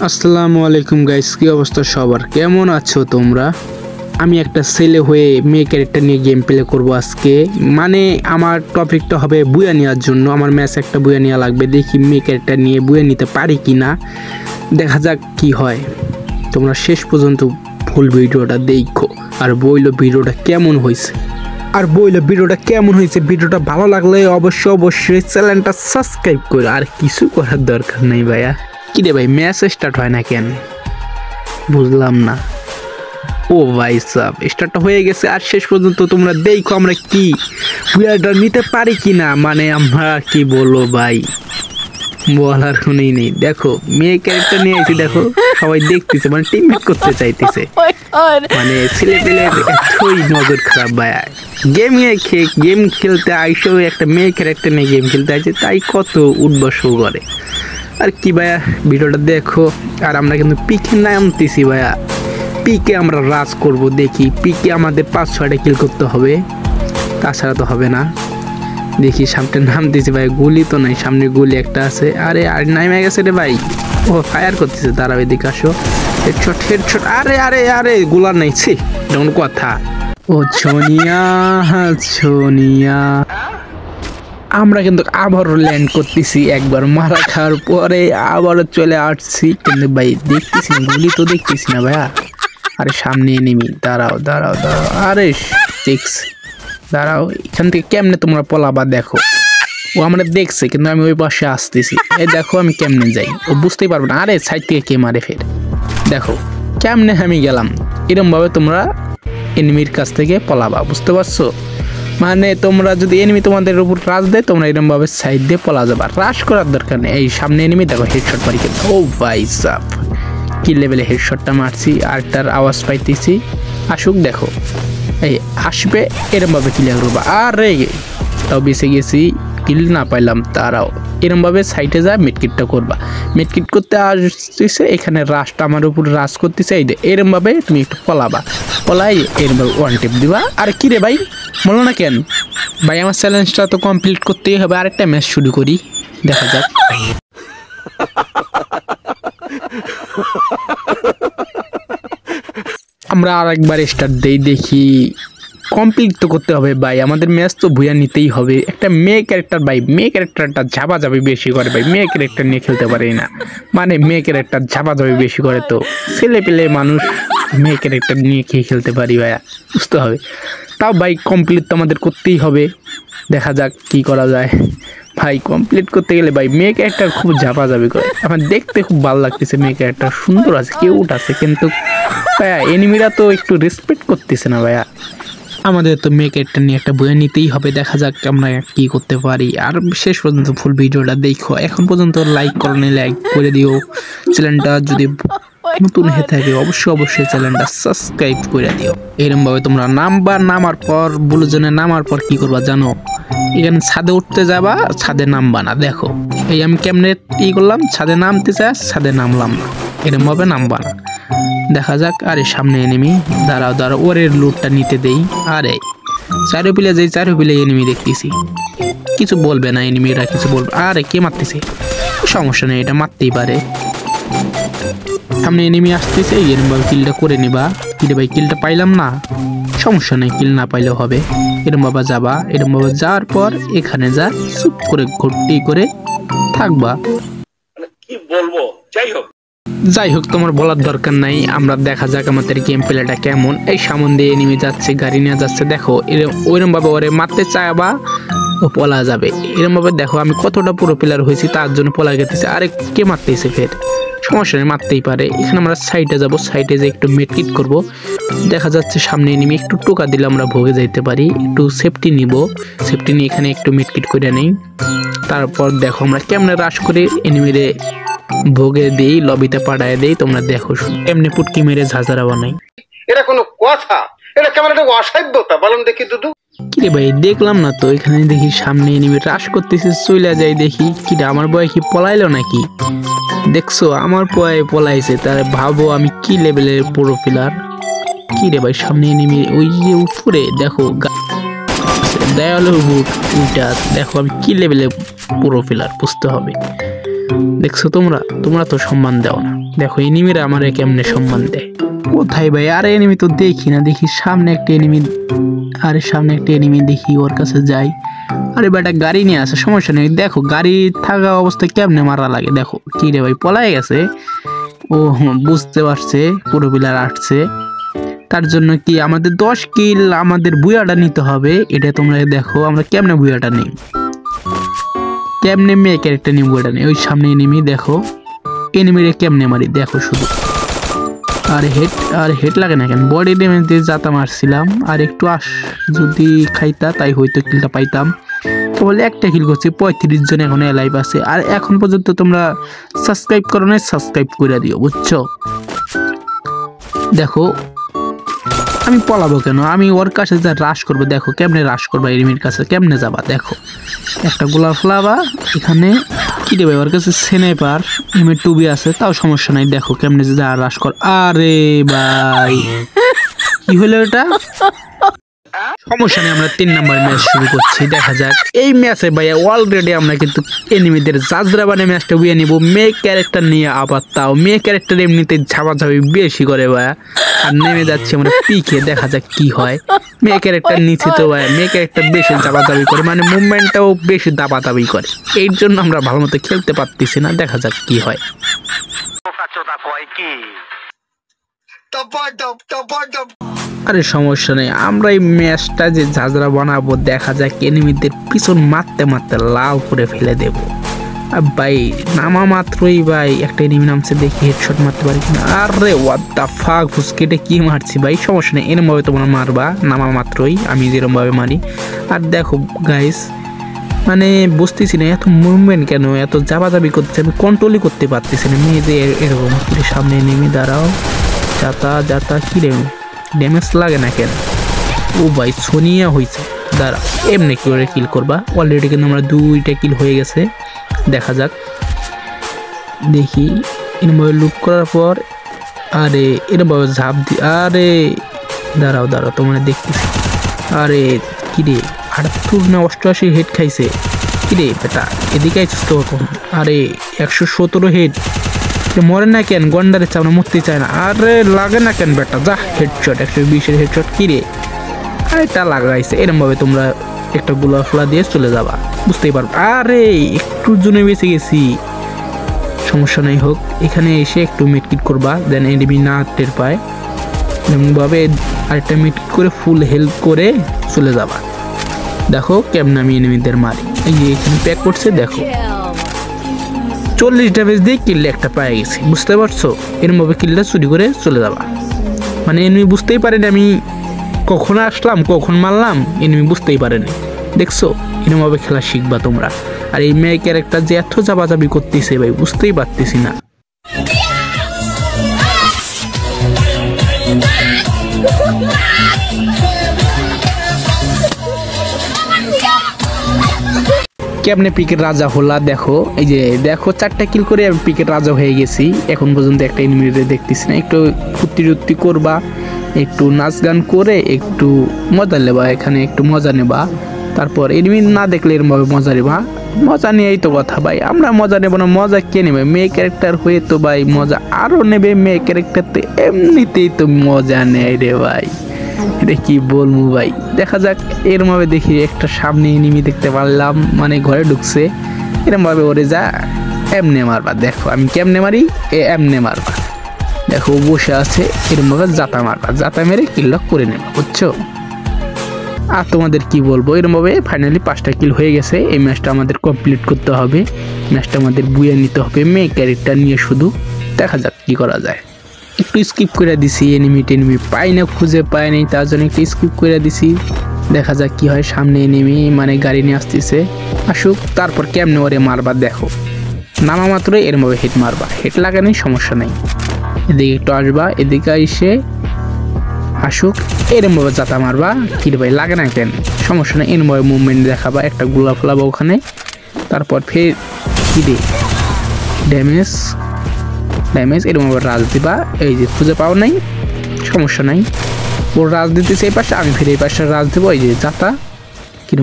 আসসালামু আলাইকুম গাইস, কি অবস্থা সবার? কেমন আছো তোমরা? আমি একটা ছেলে হয়ে মেয়ে ক্যারেক্টার নিয়ে গেম প্লে করব আজকে। মানে আমার টপিকটা হবে বুয়া নেওয়ার জন্য। আমার ম্যাচ একটা বুয়া নেওয়া লাগবে, দেখি মেয়ে ক্যারেক্টার নিয়ে বুয়া নিতে পারি কি না, দেখা যাক কি হয়। তোমরা শেষ পর্যন্ত ফুল ভিডিওটা দেখো আর বইলো ভিডিওটা কেমন হয়েছে। ভিডিওটা ভালো লাগলে অবশ্যই চ্যানেলটা সাবস্ক্রাইব করো। আর কিছু করার দরকার নেই ভাইয়া। কি রে ভাই, ম্যাচ স্টার্ট হয় না কেন বুঝলাম না। ও ভাই সাব, স্টার্ট হয়ে গেছে। আর শেষ পর্যন্ত তোমরা দেখো আমরা কি বুয়াটা নিতে পারি কি না। মানে আমরা কি বলবো ভাই, বলার শুনেই নেই। দেখো মেয়ে ক্যারেক্টার নিয়ে আইছি, দেখো সবাই দেখতেছে, মানে টিমমেট করতে চাইতেছে। মানে ছেলে পেলে এতই নজর খারাপ ভাই। গেম খেলতে আইসো একটা মেয়ে ক্যারেক্টার নিয়ে গেম খেলতে আইছে, তাই কত উদ্বাস করে। আর কি ভাইয়া, ভিডিওটা দেখো। আর আমরা কিন্তু পিকে নামতেছি ভাইয়া, পিকে আমরা রাজ করব। দেখি পিকে আমাদের 5-6টা কিল করতে হবে, তাছাড়া তো হবে না। দেখি সামনে নামতেছি ভাই, গুলি তো নাই, সামনে গুলি একটা আছে। আরে আর নামে গেছে রে ভাই, ও ফায়ার করতেছে। তারা এদিকে আসো, হেডশট। আরে আরে আরে গুলার নাই, ছি এমন কথা। ও সোনিয়া আমরা কিন্তু আবারও ল্যান্ড করতেছি। একবার মারা খাওয়ার পরে আবারও চলে আসছি, কিন্তু ভাই দেখতেছি না, গুলি তো দেখতেছি না ভাইয়া। আরে সামনে এনিমি, দাঁড়াও। আরে দাঁড়াও, এখান থেকে কেমনে তোমরা পলাবা? দেখো ও আমরা দেখছে, কিন্তু আমি ওই পাশে আসতেছি। এই দেখো আমি কেমনে যাই, ও বুঝতেই পারবো না। আরে সাইড থেকে কে মারে ফের, দেখো কেমনে আমি গেলাম। এরকম ভাবে তোমরা এনিমির কাছ থেকে পলাবা, বুঝতে পারছো? মানে তোমরা যদি এনিমি তোমাদের উপর রাশ দেয়, তোমরা এরকম ভাবে সাইড দিয়ে পলা যাবা, রাশ করার দরকার নেই। এই সামনে এনিমি, দেখো হেডশট মারি। ও ভাই সাব, কি লেভেলে হেডশটটা মারছি। আর তার আওয়াজ পাইতেছি, আসুক। দেখো এই আসবে, এরকম ভাবে ক্লিয়ার করবো। আরে তাও বেঁচে গেছি, কিল না পাইলাম। তারাও এরকম ভাবে সাইডে যা মিডকিটটা করবা। মিডকিট করতে আসতেছে, এখানে রাশটা আমার উপর রাশ করতেছে। এই এরকম ভাবে তুমি একটু পলাই এরকম ভাবে ওয়ান টিপ দিবা। আর কি রে ভাই, বলো না কেন ভাই, আমার চ্যালেঞ্জটা তো কমপ্লিট করতেই হবে। আরেকটা ম্যাচ শুরু করি, দেখা যাক। আমরা আরেকবার স্টার্ট দেই, দেখি কমপ্লিট তো করতে হবে ভাই, আমাদের ম্যাচ তো ভুয়া নিতেই হবে। একটা মেয়ে ক্যারেক্টার ভাই, মেয়ে ক্যারেক্টারটা ঝাপাঝাপি বেশি করে ভাই, মেয়ে ক্যারেক্টার নিয়ে খেলতে পারি না। মানে মেয়ে ক্যারেক্টার ঝাপাঝাপি বেশি করে, তো ছেলে পেলে মানুষ মেয়ে ক্যারেক্টার নিয়ে খেলতে পারি ভাইয়া, বুঝতে হবে। তাও ভাই কমপ্লিট তো আমাদের করতেই হবে, দেখা যাক কি করা যায়। ভাই কমপ্লিট করতে গেলে ভাই মেয়ে ক্যারেক্টার খুব ঝাপাঝাপি করে। আমার দেখতে খুব ভালো লাগতেছে, মেয়ে ক্যারেক্টার সুন্দর আছে, কিউট আছে, কিন্তু ভাইয়া এনিমিরা তো একটু রেসপেক্ট করতেছে না ভাইয়া। আমাদের তো মেয়ে ক্যারেক্টার নিয়ে একটা বই নিতেই হবে, দেখা যাক আমরা কি করতে পারি। আর শেষ পর্যন্ত ফুল ভিডিওটা দেখো। এখন পর্যন্ত লাইক করো, লাইক করে দিও। চ্যানেলটা যদি নতুন হয়ে থাকে অবশ্যই চ্যানেলটা সাবস্ক্রাইব করে দিও। এরকম ভাবে তোমরা নামার পর বুলুজনে নামার পর কি করবা জানো? এখানে ছাদে উঠতে যাবা, ছাদে নামবা না। দেখো এই আমি কেমনে করলাম, ছাদে নামতে চাই, ছাদে নামলাম না, এরকম ভাবে নামবা না। দেখা যাক। আরে সামনে এনিমি, দাঁড়াও ওরে লুটটা নিতে দেই। আরে চারুপিলে এনিমি দেখতেছি, কিছু বলবে না এনিমিরা, কিছু বলবে। আরে কে মারতেছে, সমস্যা নেই, এটা মারতেই পারে। সামনে এনিমি আসতেছে, এরকম ভাবে কিলটা করে নিবা। কিরে ভাই কিলটা পাইলাম না, সমস্যা নেই, কিল না পাইলেও হবে। এরকম ভাবে যাবা, এরকম ভাবে যাওয়ার পর এখানে যা চুপ করে ঘুরটি করে থাকবা। কি বলবো, যাই হোক তোমার বলার দরকার নাই। আমরা দেখা যাক আমাদের গেম প্লেটা কেমন। এই সামনে দিয়ে এনিমি যাচ্ছে, গাড়ি নিয়ে যাচ্ছে। দেখো ওইরকম ভাবে ওরে মারতে চাইবা, ও পলা যাবে। এরকম ভাবে দেখো আমি কতটা পুরো প্লেয়ার হয়েছি, তার জন্য পলা গেতেছে। আরে কে মারতেছে ফের, সমস্যা নেই, মারতেই পারে। এখানে আমরা সাইডে যাবো, সাইডে যে একটু মেডকিট করব। দেখা যাচ্ছে সামনে এনিমি, একটু টোকা দিলে আমরা ভোগে যাইতে পারি। একটু সেফটি নিব, সেফটি নিয়ে এখানে একটু মেডকিট করে নেই। তারপর দেখো আমরা কেমনে রাশ করে এনিমিরে ভোগে দেই, লবিতে পাঠায় দেই। তোমরা দেখো এমনি পুটকি মেরে ঝাঁঝারা বানাই। এটা কোনো কথা? এটা কেমন একটা অসাধ্যতা বলুন দেখি দুদু। কিরে ভাই দেখলাম না তো, এখানে দেখি সামনে এনিমি রাশ করতেছে, চলে যাই। দেখি কিরে আমার বয় কি পলাইলো নাকি? দেখছো আমার বয় পলাইছে, তার ভাবো আমি কি লেভেলের পুরো প্লেয়ার। কিরে ভাই সামনে এনিমি, ওই যে উপরে দেখো দেয়ালের উপর উইটা, দেখো আমি কি লেভেলের পুরো প্লেয়ার, বুঝতে হবে। দেখছো তোমরা তো সম্মান দাও না। দেখো এনিমিরা আমার কেমনে সম্মান দেয়। কোথায় ভাই? আরে এনিমি তো দেখি না, দেখি সামনে একটা এনিমি, আরে সামনে একটা এনিমি দেখি, ওর কাছে যাই। আরে বেটা গাড়ি নিয়ে আসে, সমস্যা নেই। দেখো গাড়ি থাকা অবস্থায় কেমনে মারা লাগে। দেখো কি রে ভাই, পলাই গেছে ও, বুঝতে পারছে পুরো প্লেয়ার আসছে। তার জন্য কি আমাদের 10 কিল, আমাদের বুয়াটা নিতে হবে। এটা তোমরা দেখো আমরা কেমনে বুয়াটা নেই, কেমনে মেয়ে ক্যারেক্টার নিয়ে বুয়াটা নেই। ওই সামনে এনিমি, দেখো এনিমিরে কেমনে মারি দেখো শুধু। আর হেড লাগে না কেন, বডি ড্যামেজ দিয়ে যাতা মারছিলাম। আর একটু যদি খাইতা তাই হয়তো কিলটা পাইতাম। কেবল একটা কিল করছি, 35 জন এখন লাইভ আছে। আর এখন পর্যন্ত তোমরা সাবস্ক্রাইব করো না, সাবস্ক্রাইব করে দিও বুঝছো। দেখো আমি পলাবো কেন, আমি ওর কাছে যা রাশ করবো। দেখো কেমনে রাশ করবা, এনিমির কাছে কেমনে যাবা। দেখো একটা গোলাপ ফ্লাবা এখানে কি দেবে, ওর কাছে স্নাইপার এমএ টুবি আছে, তাও সমস্যা নাই। দেখো কেমনে যা রাশ কর। আরে ভাই কি হলো এটা, সমস্যা নেই। আমরা 3 নম্বর ম্যাচ শুরু করছি, দেখা যাক। এই ম্যাচে ভাইয়া অলরেডি আমরা কিন্তু এনিমিদের জাজরা বানে ম্যাচটা উইয়ে নিব। মেয়ে ক্যারেক্টার নিয়ে আবার, তাও মেয়ে ক্যারেক্টার এমনিতে ঝাপাঝাপি বেশি করে ভাইয়া। আর নেমে যাচ্ছি আমরা পিকে, দেখা যাক কি হয়। মেয়ে ক্যারেক্টার নিচে তো ভাইয়া মেয়ে ক্যারেক্টার বেশি ঝাপাঝাপি করে, মানে মুভমেন্টটাও বেশি দাবাদাবি করে। এর জন্য আমরা ভালো মতো খেলতে পারতেছি না, দেখা যাক কি হয়। আরে সমস্যা নেই, আমরা এই ম্যাচটা যে ঝাঁঝরা বানাবো, দেখা যাক এনিমিদের পিছন মারতে মারতে লাল করে ফেলে দেব। আর ভাই নামা মাত্রই ভাই একটা এনিমি নামছে, দেখি হেডশট মারতে পারি কিনা। আরে হোয়াট দ্য ফাক, ফুসকেটে কি মারছি ভাই। সমস্যা নেই, এরম ভাবে তোমরা মারবা নামা মাত্রই, আমি যেরকম ভাবে মারি। আর দেখো গাইস, মানে বুঝতেছি না এত মুভমেন্ট কেন, এত জাবাজাবি করতেছে, আমি কন্ট্রোলই করতে পারতেছি না। মেয়েদের এরকম সামনে নেমে দাঁড়াও, যাতা কি রে, ড্যামেজ লাগে না কেন। ও ভাই সোনিয়া হয়েছে, দাঁড়া এমনি কি করে কিল করবা। অলরেডি কিন্তু আমরা 2টা কিল হয়ে গেছে, দেখা যাক। দেখি এরমভাবে লুপ করার পর, আরে এরমভাবে ঝাঁপ দি, আরে দাঁড়াও তোমরা দেখতেছি। আরে কিরে 78 না 88 হেড খাইছে, কিরে বেটা এদিকে আইছিস তো এখন। আরে 117 হেড, মরে না কেন, গন্ডারে চাও না, মরতে চায় না। আরে লাগে না কেন বেটা, যা হেডশট 120-এর হেডশট। কিরে আরে এটা লাগাইছে। এরম ভাবে তোমরা একটা গোলা ফ্লা দিয়ে চলে যাবা, বুঝতেই পারবো। আরে একটু জনে বেঁচে গেছি, সমস্যা নাই হোক। এখানে এসে একটু মিটকিট করবা, দেন এনিমি না টের পায়, এমনভাবে আরেকটা মিটকিট করে ফুল হেল্প করে চলে যাবা। দেখো কেমন আমি এনিমিদের মারি। এই যে এখানে প্যাক করছে, দেখো 40 ড্যামেজ দিয়ে কিললে একটা পায়ে গেছি, বুঝতে পারছো। এরমভাবে কিলটা চুরি করে চলে যাবা, মানে এনিমি বুঝতেই পারেনি আমি কখন আসলাম কখন মারলাম, এনিমি বুঝতেই পারেনি। দেখছো এরমভাবে খেলা শিখবা তোমরা। আর এই মেয়ে ক্যারেক্টার যে এত চাপাচাপি করতেছে ভাই, বুঝতেই পারতেছি না। কেমনে পিকের রাজা হলা দেখো। এই যে দেখো 4টা কিল করে আমি পিকের রাজা হয়ে গেছি। এখন পর্যন্ত একটা এনিমিরে দেখতেছি না। একটু ফুর্তি করবা, একটু নাচ গান করে একটু মজা নেবা, এখানে একটু মজা নেবা। তারপর এনিমি না দেখলে এরমভাবে মজা নেবা, মজা নিয়েই তো কথা ভাই। আমরা মজা নেব না, মজা কে নেবে? মেয়ে ক্যারেক্টার হয়ে তো ভাই মজা আরও নেবে। মেয়ে ক্যারেক্টার তো এমনিতেই তো মজা নেয় রে ভাই, এটা কি বলবো ভাই। দেখা যাক, এরমভাবে দেখি একটা সামনে এনিমি দেখতে পারলাম, মানে ঘরে ঢুকছে। এরমভাবে ওরে যা এমনে মারবা। দেখো আমি কেমনে মারি, এমনে মারবা। দেখো বসে আছে, এরমভাবে জাতা মারবা, জাতা মেরে কিল করে নেবা, বুঝছো। আর তোমাদের কি বলবো, এরমভাবে ফাইনালি 5টা কিল হয়ে গেছে। এই ম্যাচটা আমাদের কমপ্লিট করতে হবে, ম্যাচটা আমাদের বুয়ে নিতে হবে মেয়ে ক্যারেক্টার নিয়ে শুধু। দেখা যাক কি করা যায়। একটু স্কিপ করে দিছি, এনিমি পাই না, খুঁজে পাই নাই, তার জন্য একটু স্কিপ করে দিছি। দেখা যাক কি হয়। সামনে এনিমি মানে গাড়ি নিয়ে আসতেছে, আসুক, তারপর কেমনে ওরে মারবা। দেখো নামা মাত্র এরমভাবে হেড মারবা, হেড লাগানি সমস্যা নেই। এদিকে একটু আসবা, এদিকে এসে আসুক, এরমভাবে জাতা মারবা। কি রে ভাই লাগে না কেন, সমস্যা নেই। এরমভাবে মুভমেন্ট দেখাবা, একটা গোলা ফোলাবা ওখানে। তারপর ফের কি রে ড্যামেজ এরকম রাজ দিবা। এই যে খুঁজে পাও নাই, সমস্যা নাই। ওর রাজ দিতেছে এই পাশে, আমি ফিরে এই পাশে রাজ দেবো। এই যে যাতা কি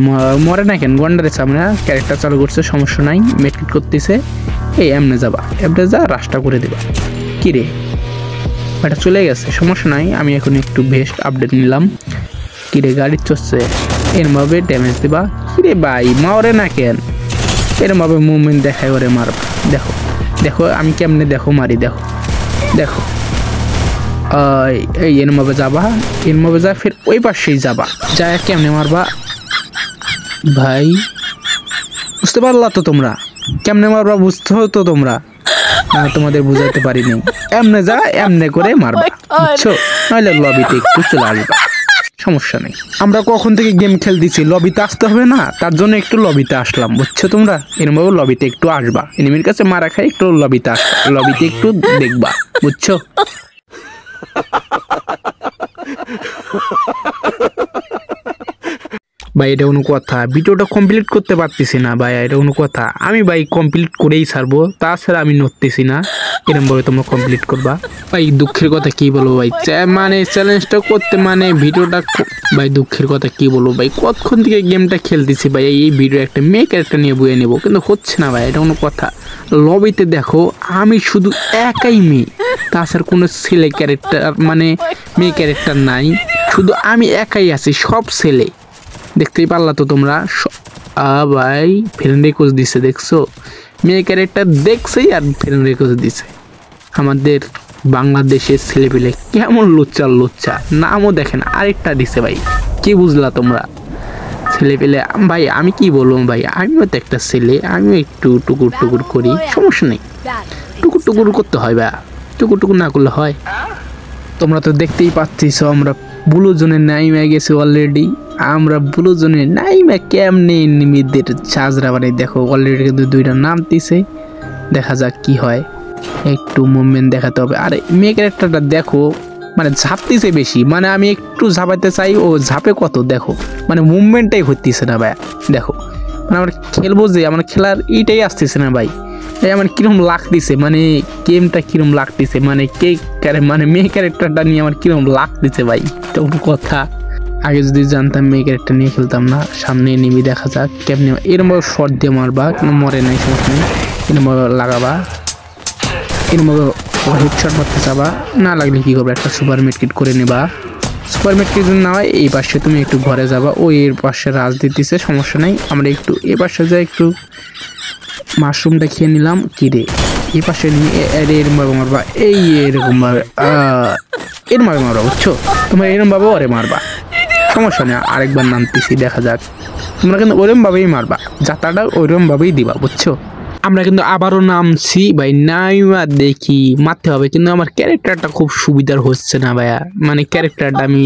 মরে না কেন, গন্ডারের সামনে ক্যারেক্টার চালু করছে, সমস্যা নাই। মেটকিট করতেছে, এই এমনে যাবা, এমনে যা রাস্তা করে দেবা। কিরে এটা চলে গেছে, সমস্যা নাই, আমি এখন একটু বেস্ট আপডেট নিলাম। কিরে গাড়ি চলছে, এরমভাবে ড্যামেজ দিবা। কিরে ভাই মারে না কেন, এরমভাবে মুভমেন্ট দেখায় ওরে মারবা। দেখো দেখো আমি কেমনে দেখো মারি, দেখো দেখো এই এরমভাবে যাবা, এরমভাবে যা ফের ওই পাশেই যাবা, যা কেমনে মারবা ভাই বুঝতে পারলা তো তোমরা, কেমনে মারবা বুঝতে তো তোমরা, তোমাদের বুঝাতে পারিনি। এমনে যা এমনে করে মারবা, বুঝছো, নাহলে লবিতে একটু চলে আসবা, সমস্যা নেই। আমরা কখন থেকে গেম খেলতেছি, লবিতে আসতে হবে না, তার জন্য একটু লবিতে আসলাম, বুঝছো তোমরা। এরমভাবে লবিতে একটু আসবা, এনিমির কাছে মারা খাই একটু লবিতে আসবা, লবিতে একটু দেখবা, বুঝছো। ভাই এটা কোনো কথা, ভিডিওটা কমপ্লিট করতে পারতেছি না ভাই, এটা কোনো কথা। আমি ভাই কমপ্লিট করেই ছাড়বো, তাছাড়া আমি নড়তেছি না। এরকমভাবে তোমরা কমপ্লিট করবা ভাই। দুঃখের কথা কি বলবো ভাই, মানে চ্যালেঞ্জটা করতে মানে ভিডিওটা ভাই, দুঃখের কথা কি বলবো ভাই, কতক্ষণ থেকে গেমটা খেলতেছি ভাই, এই ভিডিও একটা মেয়ে ক্যারেক্টার নিয়ে বয়ে নেবো, কিন্তু হচ্ছে না ভাই, এটা কোনো কথা। লবিতে দেখো আমি শুধু একাই মেয়ে, তাছাড়া কোনো ছেলে ক্যারেক্টার মানে মেয়ে ক্যারেক্টার নাই, শুধু আমি একাই আছি, সব ছেলে। দেখতেই পারলা তো তোমরা ভাই, ফ্রেন্ড রিকোয়েস্ট দিছে, দেখছো মেয়ে ক্যারেক্টার দেখছেই আর ফ্রেন্ড রিকোয়েস্ট দিছে। আমাদের বাংলাদেশের ছেলেপেলে কেমন লুচ্চা, নামও দেখেন আরেকটা দিছে ভাই, কি বুঝলা তোমরা ছেলেপেলে ভাই। আমি কি বলবো ভাই, আমিও তো একটা ছেলে, আমিও একটু টুকুর করি, সমস্যা নেই, টুকুর করতে হয় ভাই, টুকুর না করলে হয়। তোমরা তো দেখতেই পাচ্ছিস আমরা ব্লু জোনে নাইমে গেছি অলরেডি, আমরা ব্লু জোনে নাইমে কেমনে এনিমিদের চাজরা বানাই। দেখো অলরেডি কিন্তু দুইটা নামতেছে, দেখা যাক কি হয়, একটু মুভমেন্ট দেখাতে হবে। আরে মেয়ে ক্যারেক্টারটা দেখো মানে ঝাপতেছে বেশি, মানে আমি একটু ঝাপাইতে চাই ও ঝাপে কত, দেখো মানে মুভমেন্টটাই হইতেছে না ভাই। দেখো মানে আমরা খেলবো যে আমার খেলার এইটাই আসতেছে না ভাই, আমার কিরম লাগতেছে, মানে গেমটা কিরম লাগতেছে, মানে মানে মেয়ে ক্যারেক্টারটা নিয়ে আমার কিরম লাগতেছে ভাই, এটা কোনো কথা। আগে যদি জানতাম মেয়ে ক্যারেক্টার নিয়ে খেলতাম না। সামনে এনিমি দেখা যাক কেমনি, এরমভাবে শর্ট দিয়ে মারবা, কোনো মরে নাই, সমস্যা নেই, এরমভাবে লাগাবা, এরমভাবে হেডশট মারতে চাবা, না লাগলে কী করবে, একটা সুপার মেডকিট করে নেবা। সুপার মেডকিট যদি না হয় এই পাশে তুমি একটু ঘরে যাবা, ওই এর পাশে রাজ দিতেছে, সমস্যা নেই, আমরা একটু এ পাশে যাই, একটু মাশরুমটা খেয়ে নিলাম। কিরে এই পাশে নিয়ে এরমভাবে মারবা, এই এরকমভাবে এরমভাবে মারবা, বুঝছো তোমরা, এরমভাবে ওরে মারবা, সমস্যা নেই। আরেকবার নামতেছি, দেখা যাক, তোমরা কিন্তু ওরমভাবেই মারবা, যাত্রাটা ওইরকমভাবেই দিবা, বুঝছো। আমরা কিন্তু আবারও নামছি ভাই, নাইমা দেখি মারতে হবে, কিন্তু আমার ক্যারেক্টারটা খুব সুবিধার হচ্ছে না ভাইয়া, মানে ক্যারেক্টারটা আমি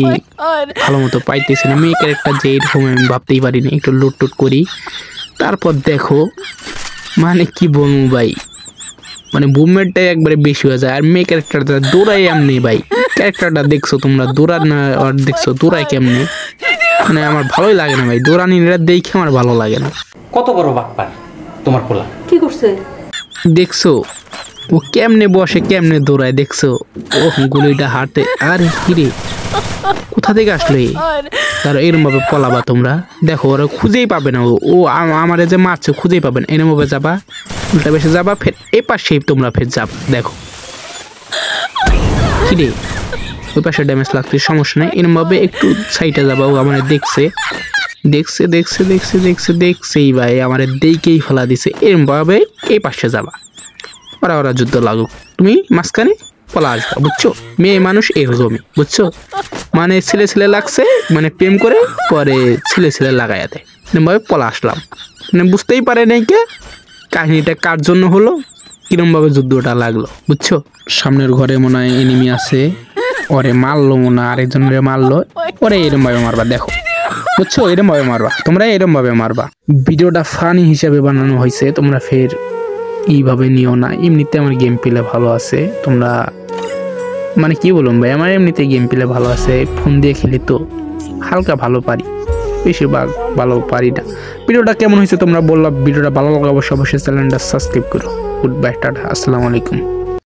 ভালো মতো পাইতেছি না। মেয়ে ক্যারেক্টার যে এরকম আমি ভাবতেই পারিনি, একটু লুট করি, তারপর দেখো মানে কি বলবো ভাই, মানে মুভমেন্টটাই একবারে বেশি হয়ে যায়। আর মেয়ে ক্যারেক্টারটা দৌড়াই এমনি ভাই, ক্যারেক্টারটা দেখছো তোমরা, দৌড়ান না আর দেখছো দৌড়াই কেমনি, মানে আমার ভালোই লাগে না ভাই, দৌড়ানিরা দেখে আমার ভালো লাগে না। কত বড় বাটপার তোমার পোলা, কি করছে দেখছো ও কেমনে বসে কেমনে দৌড়ায়, দেখছো ও গুলিটা হাঁটে। আরে কিরে কোথা থেকে আসলো তার, এরম ভাবে পলাবা তোমরা, দেখো ওরা খুঁজেই পাবে না, ও আমার যে মারছে খুঁজেই পাবে না, এরম ভাবে যাবা, উল্টা বেশি যাবা, ফের এ পাশে তোমরা ফের যাবা, দেখো কিরে ওই পাশে ড্যামেজ লাগছে, সমস্যা নেই, এরম ভাবে একটু সাইডে যাবা, ও আমার দেখছেই ভাই, আমার দেখেই ফেলা দিছে, এরম ভাবে এই পাশে যাবা, ওরা যুদ্ধ লাগুক, তুমি মাঝখানে পলা আসবা, বুঝছো। মেয়ে মানুষ এরকমই, বুঝছো, মানে ছেলে লাগছে, মানে প্রেম করে পরে ছেলে লাগাইয়া দেয়, এরকমভাবে পলা আসলাম, মানে বুঝতেই পারে নাই কে কাহিনীটা কার জন্য হলো, কিরমভাবে যুদ্ধটা লাগলো, বুঝছো। সামনের ঘরে মনে হয় এনিমি আছে, ওরে মারলো মনে হয়, আরেকজনের মারলো, ওরে এরমভাবে মারবা, দেখো বুঝছো, এরমভাবে মারবা তোমরা, এরমভাবে মারবা। ভিডিওটা ফানি হিসাবে বানানো হয়েছে, তোমরা ফের এইভাবে নিও না, এমনিতে আমার গেম প্লে ভালো আছে, তোমরা মানে কি বলুন ভাই, আমার এমনিতে গেম প্লে ভালো আছে, ফোন দিয়ে খেলি তো হালকা ভালো পারি, বেশিরভাগ ভালো পারি না। ভিডিওটা কেমন হয়েছে তোমরা বললাম, ভিডিওটা ভালো লাগলে অবশ্যই চ্যানেলটা সাবস্ক্রাইব করো। গুড বাই, টাটা, আসসালামু আলাইকুম।